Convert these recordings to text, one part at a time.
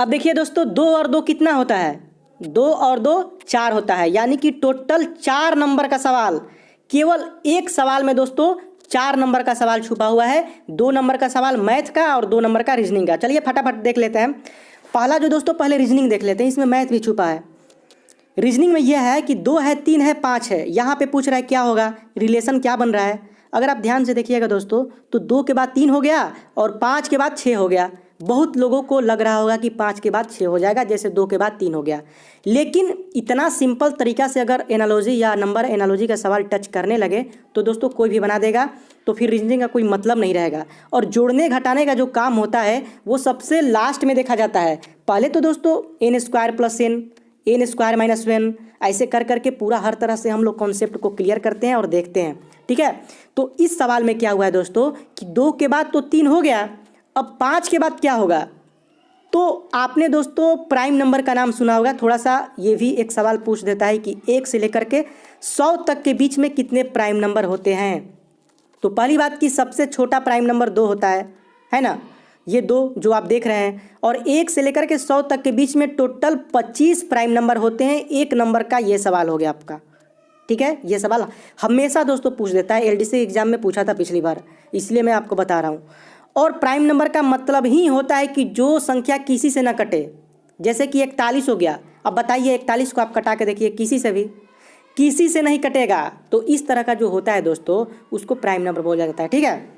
अब देखिए दोस्तों, 2 और 2 कितना होता है? 2 और 2 4 होता है, यानी कि टोटल 4 नंबर का सवाल। केवल एक सवाल में दोस्तों 4 नंबर का सवाल छुपा हुआ है। 2 नंबर का सवाल मैथ का और 2 नंबर का रीजनिंग का। चलिए फटाफट देख लेते हैं। पहला जो दोस्तों, पहले रीजनिंग देख लेते हैं, इसमें मैथ भी छुपा है। रीजनिंग में यह है कि 2 है, 3 है, 5 है। यहाँ पे पूछ रहा है क्या होगा, रिलेशन क्या बन रहा है। अगर आप ध्यान से देखिएगा दोस्तों, तो 2 के बाद 3 हो गया और 5 के बाद 6 हो गया। बहुत लोगों को लग रहा होगा कि 5 के बाद 6 हो जाएगा, जैसे 2 के बाद 3 हो गया। लेकिन इतना सिंपल तरीका से अगर एनालॉजी या नंबर एनालॉजी का सवाल टच करने लगे तो दोस्तों कोई भी बना देगा, तो फिर रीजनिंग का कोई मतलब नहीं रहेगा। और जोड़ने घटाने का जो काम होता है वो सबसे लास्ट में देखा जाता है। पहले तो दोस्तों n² + n, n² - 1, ऐसे कर करके पूरा हर तरह से हम लोग कॉन्सेप्ट को क्लियर करते हैं और देखते हैं। ठीक है, तो इस सवाल में क्या हुआ है दोस्तों कि 2 के बाद तो 3 हो गया, अब 5 के बाद क्या होगा? तो आपने दोस्तों प्राइम नंबर का नाम सुना होगा। थोड़ा सा ये भी एक सवाल पूछ देता है कि 1 से लेकर के 100 तक के बीच में कितने प्राइम नंबर होते हैं। तो पहली बात कि सबसे छोटा प्राइम नंबर 2 होता है ना, ये 2 जो आप देख रहे हैं। और 1 से लेकर के 100 तक के बीच में टोटल 25 प्राइम नंबर होते हैं। एक नंबर का ये सवाल हो गया आपका। ठीक है, ये सवाल हमेशा दोस्तों पूछ देता है, LDC एग्जाम में पूछा था पिछली बार, इसलिए मैं आपको बता रहा हूँ। और प्राइम नंबर का मतलब ही होता है कि जो संख्या किसी से ना कटे। जैसे कि 41 हो गया, अब बताइए 41 को आप कटा के देखिए, किसी से नहीं कटेगा। तो इस तरह का जो होता है दोस्तों, उसको प्राइम नंबर बोला जाता है। ठीक है,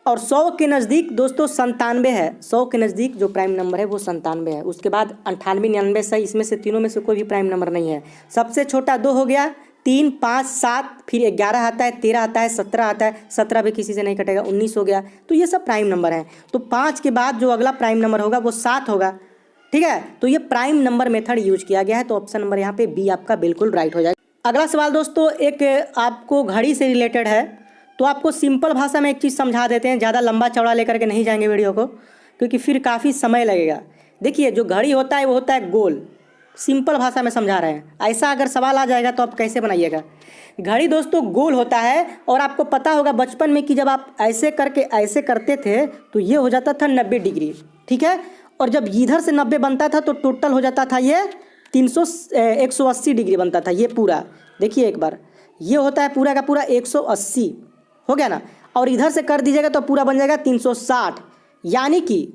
और 100 के नज़दीक दोस्तों 97 है। 100 के नज़दीक जो प्राइम नंबर है वो 97 है। उसके बाद 98, 99 सही, इसमें से तीनों में से कोई भी प्राइम नंबर नहीं है। सबसे छोटा 2 हो गया, 3, 5, 7, फिर 11 आता है, 13 आता है, 17 आता है, 17 भी किसी से नहीं कटेगा, 19 हो गया। तो ये सब प्राइम नंबर हैं। तो 5 के बाद जो अगला प्राइम नंबर होगा वो 7 होगा। ठीक है, तो ये प्राइम नंबर मेथड यूज किया गया है। तो ऑप्शन नंबर यहाँ पे बी आपका बिल्कुल राइट हो जाएगा। अगला सवाल दोस्तों एक आपको घड़ी से रिलेटेड है। तो आपको सिंपल भाषा में एक चीज़ समझा देते हैं, ज़्यादा लंबा चौड़ा लेकर के नहीं जाएंगे वीडियो को, क्योंकि फिर काफ़ी समय लगेगा। देखिए, जो घड़ी होता है वो होता है गोल। सिंपल भाषा में समझा रहे हैं। ऐसा अगर सवाल आ जाएगा तो आप कैसे बनाइएगा? घड़ी दोस्तों गोल होता है, और आपको पता होगा बचपन में कि जब आप ऐसे करके ऐसे करते थे तो ये हो जाता था 90 डिग्री। ठीक है, और जब इधर से 90 बनता था तो टोटल हो जाता था ये 180 डिग्री बनता था ये पूरा। देखिए एक बार, ये होता है पूरा का पूरा 180, हो गया ना। और इधर से कर दीजिएगा तो पूरा बन जाएगा 360, यानी कि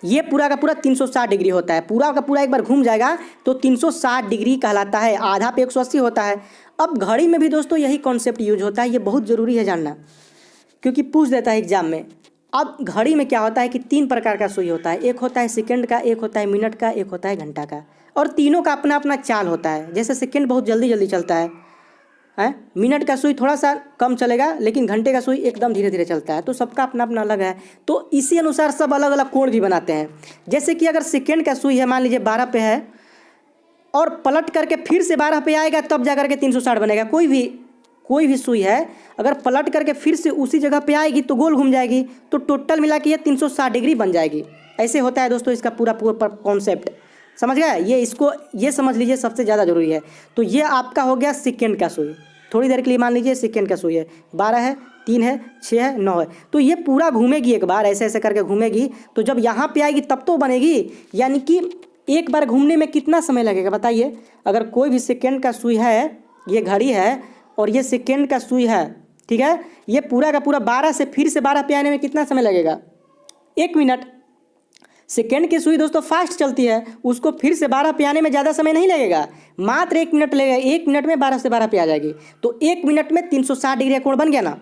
ये पूरा का पूरा 360 डिग्री होता है। पूरा का पूरा एक बार घूम जाएगा तो 360 डिग्री कहलाता है। आधा पे 180 होता है। अब घड़ी में भी दोस्तों यही कॉन्सेप्ट यूज होता है। ये बहुत ज़रूरी है जानना, क्योंकि पूछ देता है एग्जाम में। अब घड़ी में क्या होता है कि 3 प्रकार का सुई होता है। एक होता है सेकंड का, एक होता है मिनट का, एक होता है घंटा का। और तीनों का अपना अपना चाल होता है। जैसे सेकंड बहुत जल्दी जल्दी चलता है, मिनट का सुई थोड़ा सा कम चलेगा, लेकिन घंटे का सुई एकदम धीरे धीरे चलता है। तो सबका अपना अपना अलग है। तो इसी अनुसार सब अलग अलग कोण भी बनाते हैं। जैसे कि अगर सेकंड का सुई है, मान लीजिए 12 पे है, और पलट करके फिर से 12 पे आएगा तब जा करके 360 बनेगा। कोई भी सुई है अगर पलट करके फिर से उसी जगह पे आएगी तो गोल घूम जाएगी, तो टोटल मिला के ये 360 डिग्री बन जाएगी। ऐसे होता है दोस्तों इसका पूरा पूरा कॉन्सेप्ट। समझ गए? ये समझ लीजिए, सबसे ज़्यादा जरूरी है। तो ये आपका हो गया सेकंड का सुई। थोड़ी देर के लिए मान लीजिए सेकंड का सुई है, 12 है, 3 है, 6 है, 9 है। तो ये पूरा घूमेगी एक बार, ऐसे ऐसे करके घूमेगी। तो जब यहाँ पे आएगी तब तो बनेगी। यानी कि एक बार घूमने में कितना समय लगेगा बताइए? अगर कोई भी सेकंड का सुई है, ये घड़ी है, और ये सेकंड का सुई है, ठीक है, ये पूरा का पूरा 12 से फिर से 12 पे आने में कितना समय लगेगा? 1 मिनट। सेकेंड की सुई दोस्तों फास्ट चलती है, उसको फिर से 12 पे आने में ज़्यादा समय नहीं लगेगा, मात्र 1 मिनट लगेगा। 1 मिनट में 12 से 12 पे आ जाएगी। तो 1 मिनट में 360 डिग्री का कोण बन गया ना।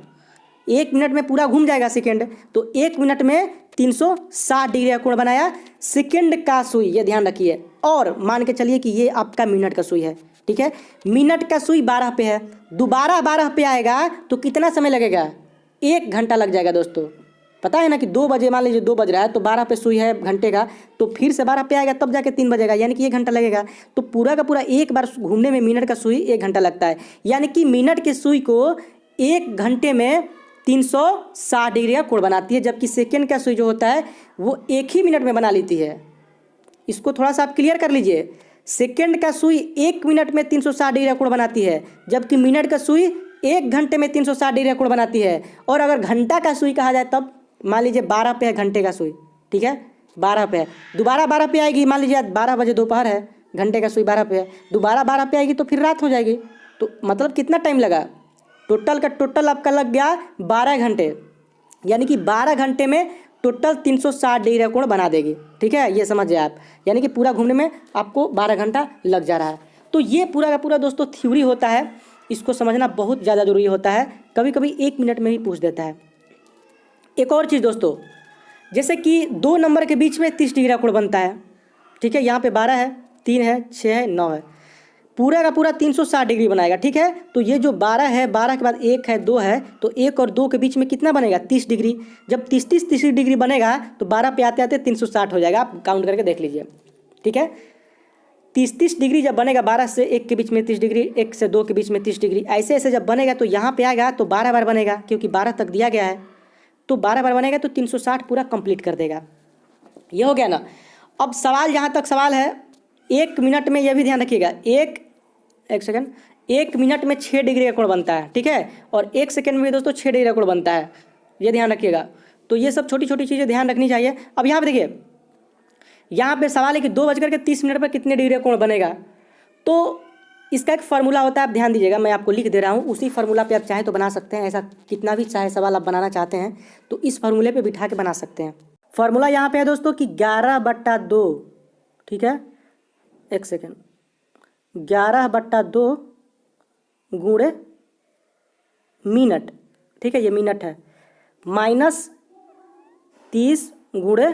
1 मिनट में पूरा घूम जाएगा सेकेंड, तो 1 मिनट में 360 डिग्री का कोण बनाया सेकेंड का सुई, ये ध्यान रखिए। और मान के चलिए कि ये आपका मिनट का सुई है, ठीक है। मिनट का सुई 12 पे है, दोबारा 12 पे आएगा तो कितना समय लगेगा? 1 घंटा लग जाएगा दोस्तों। पता है ना कि 2 बजे, मान लीजिए 2 बज रहा है तो 12 पे सुई है घंटे का, तो फिर से 12 पे आएगा तब जाके 3 बजेगा, यानी कि 1 घंटा लगेगा। तो पूरा का पूरा एक बार घूमने में मिनट का सुई 1 घंटा लगता है। यानी कि मिनट के सुई को 1 घंटे में 360 डिग्री का कोण बनाती है, जबकि सेकेंड का सुई जो होता है वो 1 ही मिनट में बना लेती है। इसको थोड़ा सा आप क्लियर कर लीजिए। सेकेंड का सुई 1 मिनट में 360 डिग्री का कोण बनाती है, जबकि मिनट का सुई 1 घंटे में 360 डिग्री का कोण बनाती है। और अगर घंटा का सुई कहा जाए तब मान लीजिए 12 पे है घंटे का सुई, ठीक है, 12 पे है, दोबारा 12 पे आएगी। मान लीजिए 12 बजे दोपहर है, घंटे का सुई 12 पे है, दोबारा 12 पे आएगी तो फिर रात हो जाएगी। तो मतलब कितना टाइम लगा, टोटल का टोटल आपका लग गया 12 घंटे, यानी कि 12 घंटे में टोटल 360 डिग्री का कोण बना देगी। ठीक है, ये समझिए आप, यानी कि पूरा घूमने में आपको 12 घंटा लग जा रहा है। तो ये पूरा का पूरा दोस्तों थ्योरी होता है, इसको समझना बहुत ज़्यादा ज़रूरी होता है, कभी कभी 1 मिनट में भी पूछ देता है। एक और चीज़ दोस्तों, जैसे कि 2 नंबर के बीच में 30 डिग्री का कोण बनता है। ठीक है, यहाँ पे 12 है, 3 है, 6 है, 9 है, पूरा का पूरा 360 डिग्री बनाएगा। ठीक है, तो ये जो 12 है, 12 के बाद 1 है, 2 है, तो 1 और 2 के बीच में कितना बनेगा, 30 डिग्री। जब 30 डिग्री बनेगा तो 12 पे आते आते 360 हो जाएगा, आप काउंट करके देख लीजिए। ठीक है, 30 डिग्री जब बनेगा, 12 से 1 के बीच में 30 डिग्री, 1 से 2 के बीच में 30 डिग्री, ऐसे ऐसे जब बनेगा तो यहाँ पे आएगा तो 12 बार बनेगा, क्योंकि 12 तक दिया गया है, तो 12 बार बनेगा तो 360 पूरा कंप्लीट कर देगा। ये हो गया ना। अब सवाल, जहाँ तक सवाल है, 1 मिनट में, यह भी ध्यान रखिएगा, एक सेकंड, 1 मिनट में 6 डिग्री का कोण बनता है। ठीक है, और 1 सेकंड में भी दोस्तों 6 डिग्री का कोण बनता है, ये ध्यान रखिएगा। तो ये सब छोटी छोटी चीज़ें ध्यान रखनी चाहिए। अब यहाँ पे देखिए, यहाँ पे सवाल है कि 2:30 पर कितने डिग्री का कोण बनेगा। तो इसका एक फार्मूला होता है, आप ध्यान दीजिएगा, मैं आपको लिख दे रहा हूँ, उसी फार्मूला पे आप चाहें तो बना सकते हैं। ऐसा कितना भी चाहे सवाल आप बनाना चाहते हैं तो इस फार्मूले पे बिठा के बना सकते हैं। फार्मूला यहाँ पे है दोस्तों कि 11/2, ठीक है, एक सेकेंड, 11/2 गुणे मिनट, ठीक है, ये मिनट है, माइनस 30 गुणे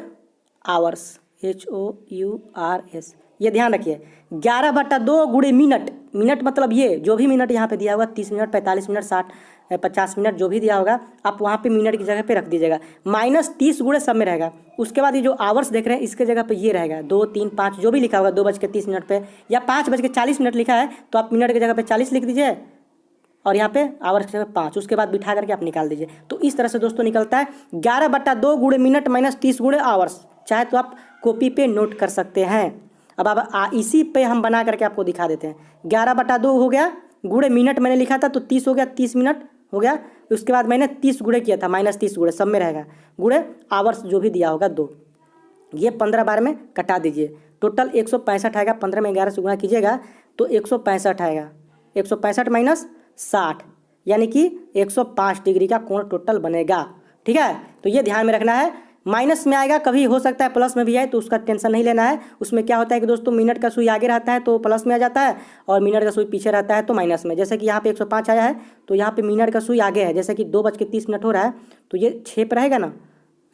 आवर्स, HOURS, ये ध्यान रखिए। 11/2 गुणे मिनट, मिनट मतलब ये जो भी मिनट यहाँ पे दिया होगा, 30 मिनट, 45 मिनट, 60, 50 मिनट, जो भी दिया होगा आप वहाँ पे मिनट की जगह पे रख दीजिएगा। माइनस 30 गुणे सब में रहेगा। उसके बाद ये जो आवर्स देख रहे हैं, इसके जगह पे ये रहेगा 2, 3, 5, जो भी लिखा होगा 2:30 पे या 5:40 लिखा है तो आप मिनट की जगह पे 40 लिख दीजिए और यहाँ पे आवर्स की जगह 5, उसके बाद बिठा करके आप निकाल दीजिए। तो इस तरह से दोस्तों निकलता है 11/2 गुणे मिनट माइनस 30 गुणे आवर्स। चाहे तो आप कॉपी पे नोट कर सकते हैं। अब इसी पे हम बना करके आपको दिखा देते हैं। 11/2 हो गया, गुणे मिनट मैंने लिखा था तो 30 हो गया, 30 मिनट हो गया। उसके बाद मैंने 30 गुणे किया था, माइनस 30 गुणे सब में रहेगा, गुणे आवर्स जो भी दिया होगा 2, ये 15 बार में कटा दीजिए। टोटल 165 आएगा, 15 में 11 से गुणा कीजिएगा तो 165 आएगा। 165 माइनस 60 यानी कि 105 डिग्री का कोण टोटल बनेगा। ठीक है, तो ये ध्यान में रखना है। माइनस में आएगा, कभी हो सकता है प्लस में भी आए, तो उसका टेंशन नहीं लेना है। उसमें क्या होता है कि दोस्तों मिनट का सुई आगे रहता है तो प्लस में आ जाता है और मिनट का सुई पीछे रहता है तो माइनस में। जैसे कि यहाँ पे 105 आया है तो यहाँ पे मिनट का सुई आगे है, जैसे कि 2:30 हो रहा है तो ये 6 पे रहेगा ना,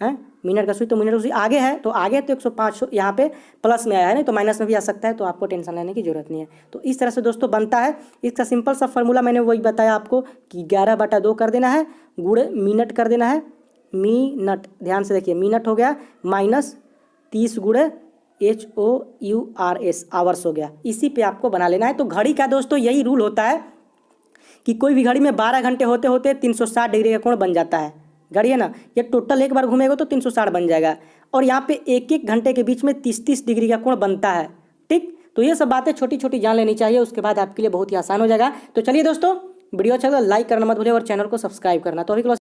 है मिनट का सुई, तो मिनट का सुई आगे है तो आगे तो 105 यहाँ पे प्लस में आया है, नहीं तो माइनस में भी आ सकता है, तो आपको टेंशन लेने की जरूरत नहीं है। तो इस तरह से दोस्तों बनता है। इसका सिंपल सा फार्मूला मैंने वही बताया आपको कि 11/2 कर देना है, गुणे मिनट कर देना है, मिनट, ध्यान से देखिए, मिनट हो गया, माइनस 30 गुणे HOURS आवर्स हो गया। इसी पे आपको बना लेना है। तो घड़ी का दोस्तों यही रूल होता है कि कोई भी घड़ी में 12 घंटे होते होते 360 डिग्री का कोण बन जाता है। घड़ी है ना, ये टोटल एक बार घूमेगा तो 360 बन जाएगा और यहाँ पे 1-1 घंटे के बीच में 30-30 डिग्री का कोण बनता है। ठीक, तो ये सब बातें छोटी छोटी जान लेनी चाहिए, उसके बाद आपके लिए बहुत ही आसान हो जाएगा। तो चलिए दोस्तों, वीडियो अच्छा लगा लाइक करना मत भूलिए और चैनल को सब्सक्राइब करना। तो अभी